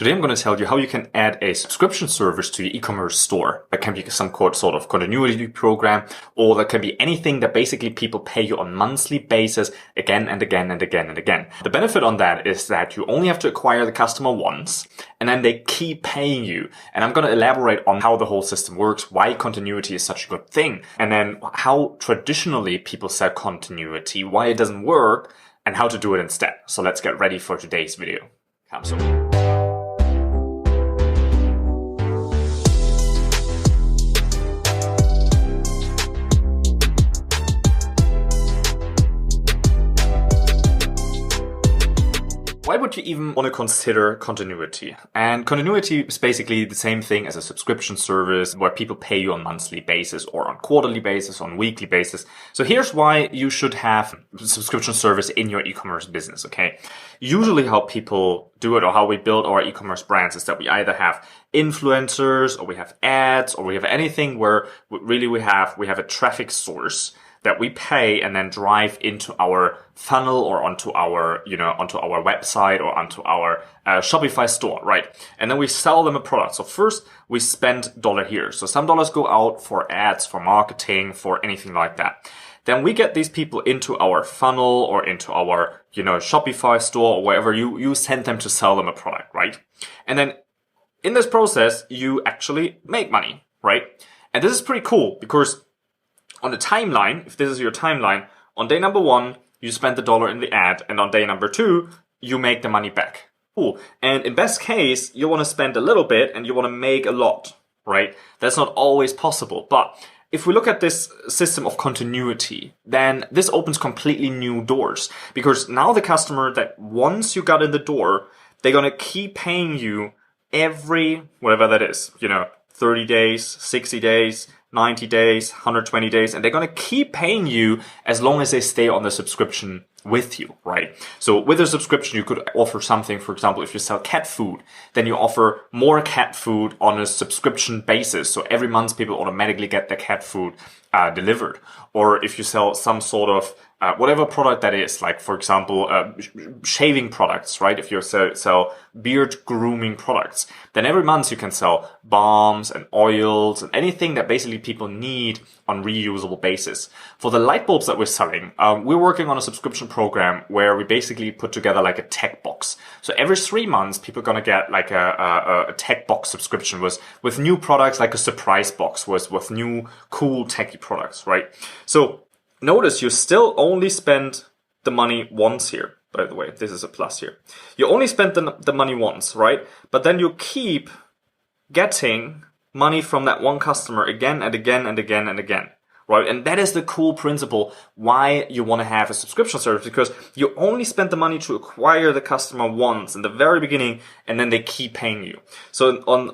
Today I'm going to tell you how you can add a subscription service to your e-commerce store. That can be some sort of continuity program, or that can be anything that basically people pay you on monthly basis again and again and again and again. The benefit on that is that you only have to acquire the customer once and then they keep paying you. And I'm going to elaborate on how the whole system works, why continuity is such a good thing, and then how traditionally people sell continuity, why it doesn't work, and how to do it instead. So let's get ready for today's video. Why would you even want to consider continuity? And continuity is basically the same thing as a subscription service where people pay you on monthly basis or on quarterly basis, on weekly basis. So here's why you should have a subscription service in your e-commerce business, okay? Usually how people do it or how we build our e-commerce brands is that we either have influencers or we have ads or we have anything where really we have a traffic source that we pay and then drive into our funnel or onto our website or onto our Shopify store, right? And then we sell them a product. So first we spend $1 here. So some dollars go out for ads, for marketing, for anything like that. Then we get these people into our funnel or into our, Shopify store or wherever you send them to sell them a product, right? And then in this process, you actually make money, right? And this is pretty cool because on the timeline, if this is your timeline, on day number 1, you spend the $1 in the ad, and on day number 2, you make the money back. Cool. And in best case, you want to spend a little bit and you want to make a lot, right? That's not always possible. But if we look at this system of continuity, then this opens completely new doors, because now the customer that once you got in the door, they're going to keep paying you every, whatever that is, 30 days, 60 days, 90 days, 120 days, and they're going to keep paying you as long as they stay on the subscription with you, right? So with a subscription, you could offer something, for example, if you sell cat food, then you offer more cat food on a subscription basis. So every month people automatically get their cat food delivered. Or if you sell some sort of whatever product that is, like for example, shaving products, right? If you sell beard grooming products, then every month you can sell balms and oils and anything that basically people need on reusable basis. For the light bulbs that we're selling, we're working on a subscription program where we basically put together like a tech box. So every 3 months, people are going to get like a tech box subscription with new products, like a surprise box with new cool techie products, right? So notice you still only spend the money once here. By the way, this is a plus here. You only spend the money once, right? But then you keep getting money from that one customer again and again and again and again, right? And that is the cool principle why you want to have a subscription service, because you only spend the money to acquire the customer once in the very beginning, and then they keep paying you. So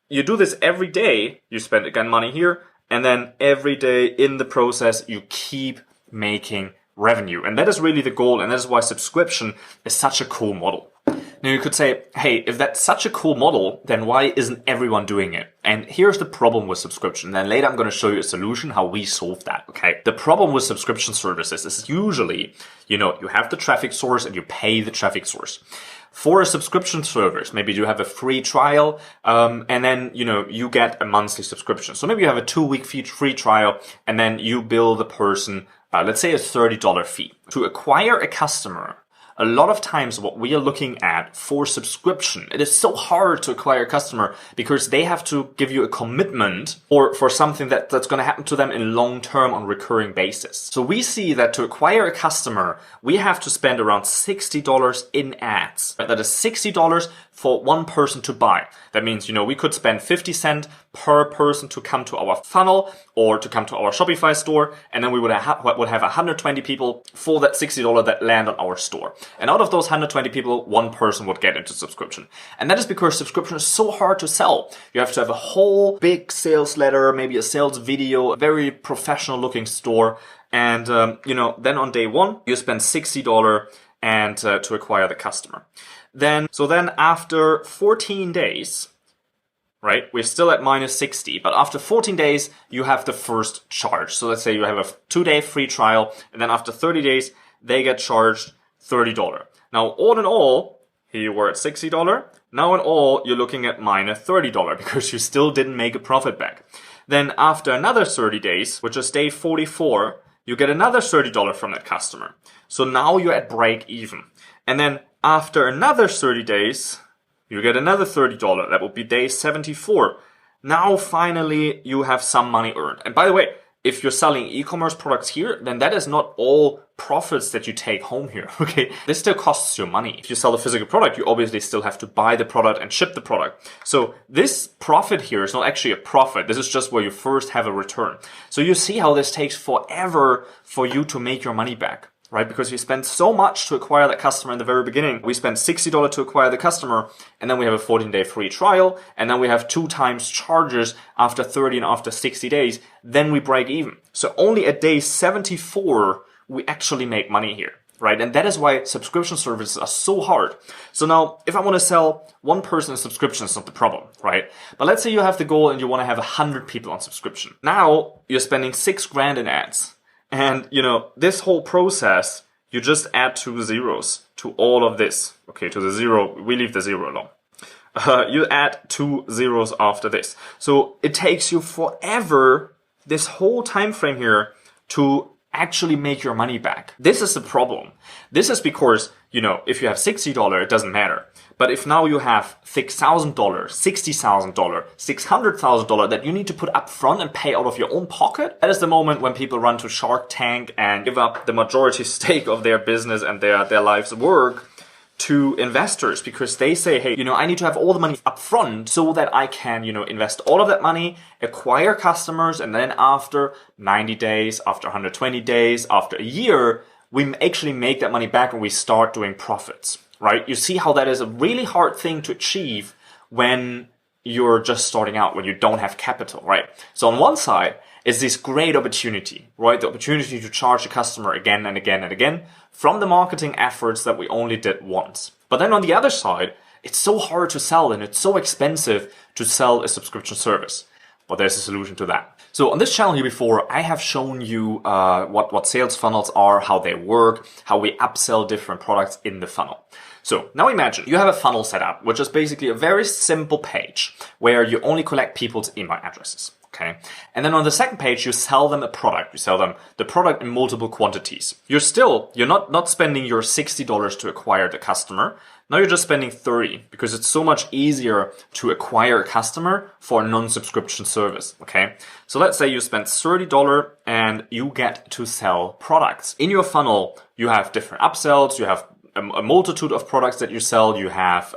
you do this every day, you spend again money here, and then every day in the process, you keep making revenue. And that is really the goal. And that is why subscription is such a cool model. Now you could say, hey, if that's such a cool model, then why isn't everyone doing it? And here's the problem with subscription. Then later I'm going to show you a solution how we solve that, okay? The problem with subscription services is usually, you have the traffic source and you pay the traffic source. For a subscription service, maybe you have a free trial, and then, you get a monthly subscription. So maybe you have a 2-week free trial, and then you bill the person, let's say a $30 fee. To acquire a customer, a lot of times what we are looking at for subscription, it is so hard to acquire a customer because they have to give you a commitment for something that's going to happen to them in long term on recurring basis. So we see that to acquire a customer, we have to spend around $60 in ads. That is $60 for one person to buy. That means, we could spend 50 cents per person to come to our funnel or to come to our Shopify store, and then we would have 120 people for that $60 that land on our store. And out of those 120 people, one person would get into subscription. And that is because subscription is so hard to sell. You have to have a whole big sales letter, maybe a sales video, a very professional looking store. And, then on day 1, you spend $60 and to acquire the customer. Then after 14 days, right, we're still at minus 60, but after 14 days, you have the first charge. So let's say you have a 2-day free trial, and then after 30 days, they get charged $30. Now, all in all, here you were at $60. Now in all, you're looking at minus $30 because you still didn't make a profit back. Then after another 30 days, which is day 44, you get another $30 from that customer. So now you're at break even. And then after another 30 days, you get another $30. That would be day 74. Now finally you have some money earned. And by the way, if you're selling e-commerce products here, then that is not all profits that you take home here, okay? This still costs you money. If you sell a physical product, you obviously still have to buy the product and ship the product. So this profit here is not actually a profit. This is just where you first have a return. So you see how this takes forever for you to make your money back, right? Because you spend so much to acquire that customer in the very beginning. We spend $60 to acquire the customer, and then we have a 14-day free trial, and then we have 2 times charges after 30 and after 60 days. Then we break even. So only at day 74, we actually make money here, right? And that is why subscription services are so hard. So now, if I want to sell one person a subscription, it's not the problem, right? But let's say you have the goal and you want to have 100 people on subscription. Now, you're spending $6,000 in ads. And, this whole process, you just add 2 zeros to all of this. Okay, to the zero, we leave the zero alone. You add 2 zeros after this. So it takes you forever, this whole time frame here, to actually make your money back. This is the problem. This is because, if you have $60, it doesn't matter. But if now you have $6,000, $60,000, $600,000 that you need to put up front and pay out of your own pocket, that is the moment when people run to Shark Tank and give up the majority stake of their business and their life's work to investors, because they say, hey, I need to have all the money up front so that I can, invest all of that money, acquire customers, and then after 90 days, after 120 days, after a year, we actually make that money back and we start doing profits, right? You see how that is a really hard thing to achieve when you're just starting out, when you don't have capital, right? So on one side is this great opportunity, right? The opportunity to charge a customer again and again and again from the marketing efforts that we only did once. But then on the other side, it's so hard to sell and it's so expensive to sell a subscription service. But there's a solution to that. So on this channel here before, I have shown you what sales funnels are, how they work, how we upsell different products in the funnel. So now imagine you have a funnel set up, which is basically a very simple page where you only collect people's email addresses. Okay. And then on the second page, you sell them a product. You sell them the product in multiple quantities. You're not spending your $60 to acquire the customer. Now you're just spending $30 because it's so much easier to acquire a customer for a non-subscription service. Okay. So let's say you spend $30 and you get to sell products. In your funnel, you have different upsells. You have a multitude of products that you sell. You have,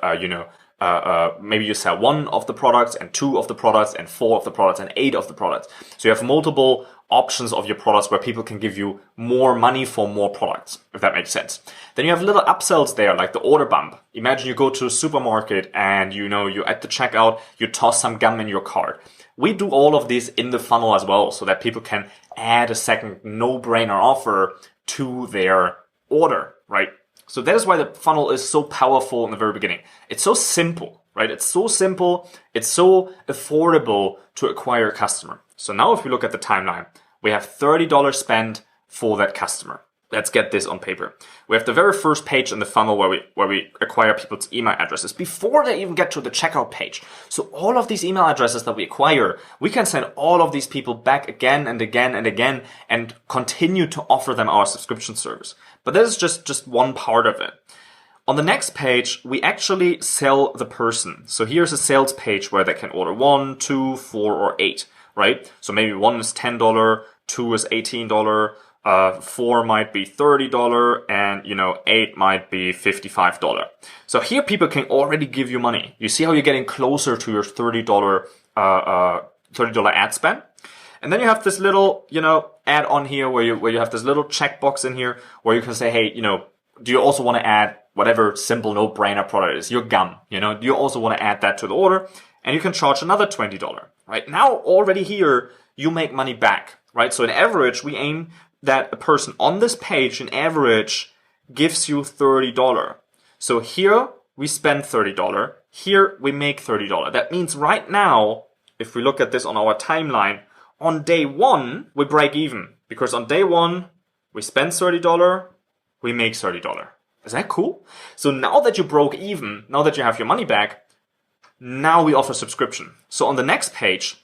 maybe you sell 1 of the products and 2 of the products and 4 of the products and 8 of the products. So you have multiple options of your products where people can give you more money for more products, if that makes sense. Then you have little upsells there, like the order bump. Imagine you go to a supermarket and you're at the checkout, you toss some gum in your cart. We do all of this in the funnel as well so that people can add a second no-brainer offer to their order, right? So that is why the funnel is so powerful in the very beginning. It's so simple, right? It's so simple. It's so affordable to acquire a customer. So now if we look at the timeline, we have $30 spent for that customer. Let's get this on paper. We have the very first page in the funnel where we acquire people's email addresses before they even get to the checkout page. So all of these email addresses that we acquire, we can send all of these people back again and again and again and continue to offer them our subscription service. But that is just one part of it. On the next page, we actually sell the person. So here's a sales page where they can order 1, 2, 4, or 8, right? So maybe 1 is $10, 2 is $18, 4 might be $30, and 8 might be $55. So here people can already give you money. You see how you're getting closer to your $30 ad spend? And then you have this little, add on here where you have this little checkbox in here where you can say, hey, do you also want to add whatever simple no-brainer product is, your gum, do you also want to add that to the order? And you can charge another $20, right? Now already here, you make money back, right? So in average, we aim that a person on this page in average gives you $30. So here we spend $30. Here we make $30. That means right now, if we look at this on our timeline, on day 1, we break even because on day 1, we spend $30, we make $30. Is that cool? So now that you broke even, now that you have your money back, Now we offer subscription. So on the next page,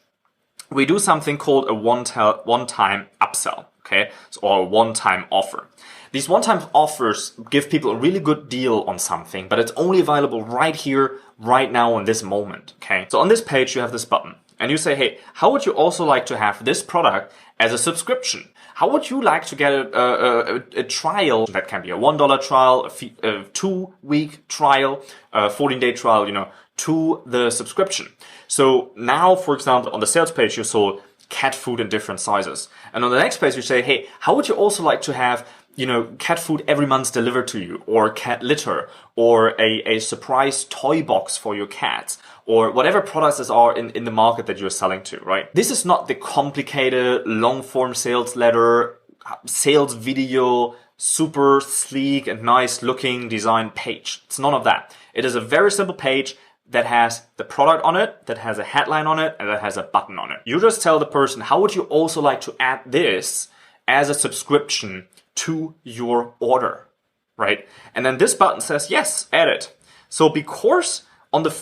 we do something called a one-time upsell, okay? Or a one-time offer. These one-time offers give people a really good deal on something, but it's only available right here, right now, in this moment, okay? So on this page, you have this button, and you say, hey, how would you also like to have this product as a subscription? How would you like to get a trial? That can be a $1 trial, a 2-week trial, a 14-day trial, to the subscription. So now, for example, on the sales page, you sold cat food in different sizes. And on the next page, you say, hey, how would you also like to have cat food every month delivered to you, or cat litter, or a surprise toy box for your cats, or whatever products there are in the market that you're selling to, right? This is not the complicated long form sales letter, sales video, super sleek and nice looking design page. It's none of that. It is a very simple page that has the product on it, that has a headline on it, and that has a button on it. You just tell the person, how would you also like to add this as a subscription to your order, right? And then this button says, yes, add it. So because on the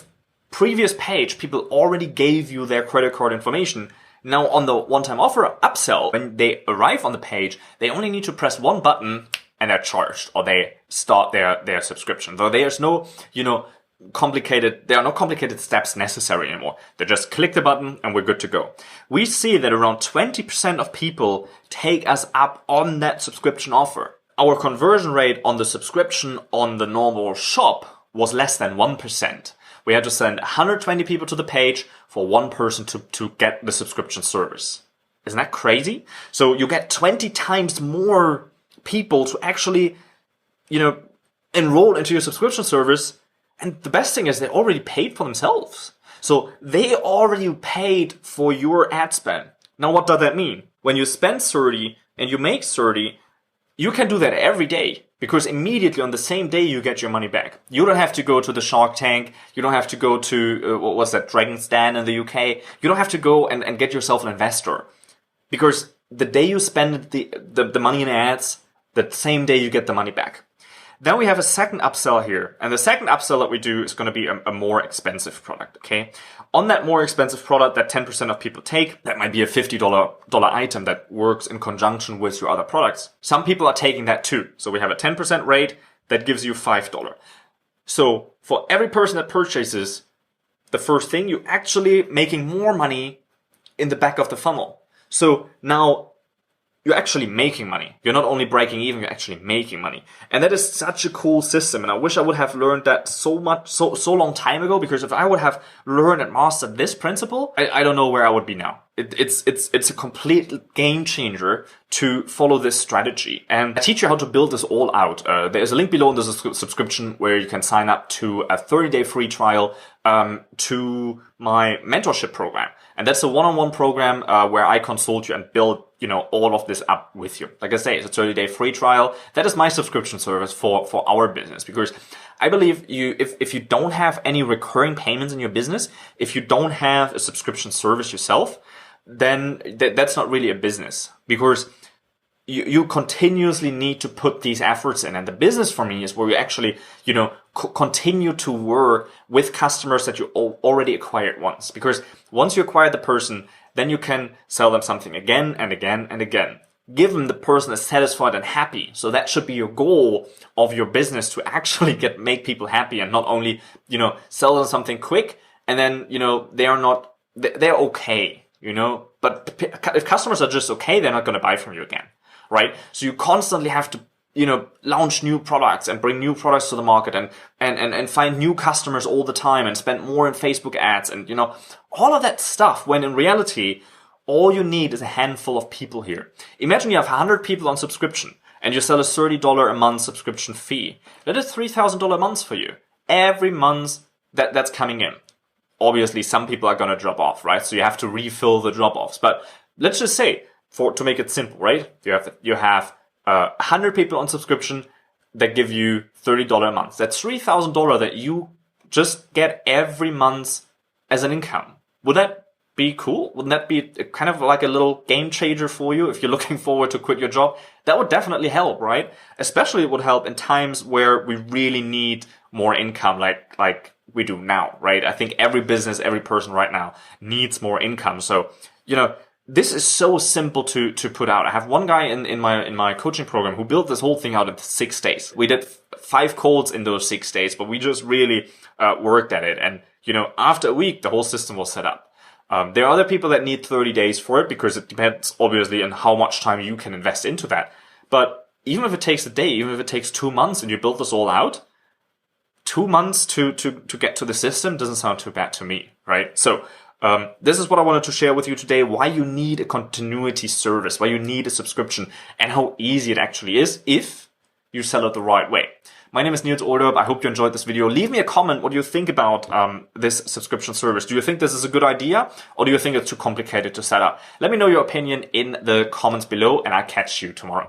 previous page, people already gave you their credit card information, now on the one-time offer upsell, when they arrive on the page, they only need to press one button and they're charged, or they start their subscription. So there's no, there are no complicated steps necessary anymore. They just click the button and we're good to go. We see that around 20% of people take us up on that subscription offer. Our conversion rate on the subscription on the normal shop was less than 1%. We had to send 120 people to the page for one person to get the subscription service. Isn't that crazy? So you get 20 times more people to actually, enroll into your subscription service. And the best thing is they already paid for themselves. So they already paid for your ad spend. Now, what does that mean? When you spend 30 and you make 30, you can do that every day, because immediately on the same day you get your money back. You don't have to go to the Shark Tank. You don't have to go to, what was that, Dragon's Den in the UK. You don't have to go and get yourself an investor. Because the day you spend the money in ads, the same day you get the money back. Then we have a second upsell here. And the second upsell that we do is going to be a more expensive product, okay? On that more expensive product that 10% of people take, that might be a $50 item that works in conjunction with your other products. Some people are taking that too. So we have a 10% rate that gives you $5. So for every person that purchases the first thing, you're actually making more money in the back of the funnel. So now you're actually making money. You're not only breaking even, you're actually making money. And that is such a cool system. And I wish I would have learned that so long time ago, because if I would have learned and mastered this principle, I don't know where I would be now. It's a complete game changer to follow this strategy. And I teach you how to build this all out. There's a link below in the subscription where you can sign up to a 30-day free trial to my mentorship program. And that's a one-on-one program where I consult you and build all of this up with you. Like I say, it's a 30-day free trial. That is my subscription service for our business, because I believe if you don't have any recurring payments in your business, if you don't have a subscription service yourself, then that's not really a business, because you continuously need to put these efforts in. And the business for me is where you actually, continue to work with customers that you already acquired once. Because once you acquire the person, then you can sell them something again and again and again. Give them the person is satisfied and happy. So that should be your goal of your business, to actually make people happy, and not only, sell them something quick and then, they're okay, but if customers are just okay, they're not going to buy from you again. Right? So you constantly have to, launch new products and bring new products to the market and find new customers all the time and spend more in Facebook ads and, all of that stuff, when in reality, all you need is a handful of people here. Imagine you have 100 people on subscription and you sell a $30 a month subscription fee. That is $3,000 a month for you. Every month that's coming in. Obviously, some people are going to drop off, right? So you have to refill the drop-offs. But let's just say, to make it simple, right? You have 100 people on subscription that give you $30 a month. That's $3,000 that you just get every month as an income. Would that be cool? Wouldn't that be kind of like a little game changer for you if you're looking forward to quit your job? That would definitely help, right? Especially it would help in times where we really need more income, like we do now, right? I think every business, every person right now needs more income. So, this is so simple to put out. I have one guy in my coaching program who built this whole thing out in 6 days. We did 5 calls in those 6 days, but we just really worked at it. And, after a week, the whole system was set up. There are other people that need 30 days for it because it depends obviously on how much time you can invest into that. But even if it takes a day, even if it takes 2 months and you build this all out, 2 months to get to the system doesn't sound too bad to me, right? So, this is what I wanted to share with you today, why you need a continuity service, why you need a subscription, and how easy it actually is if you sell it the right way. My name is Nils. I hope you enjoyed this video. Leave me a comment what you think about this subscription service. Do you think this is a good idea, or do you think it's too complicated to set up? Let me know your opinion in the comments below, and I'll catch you tomorrow.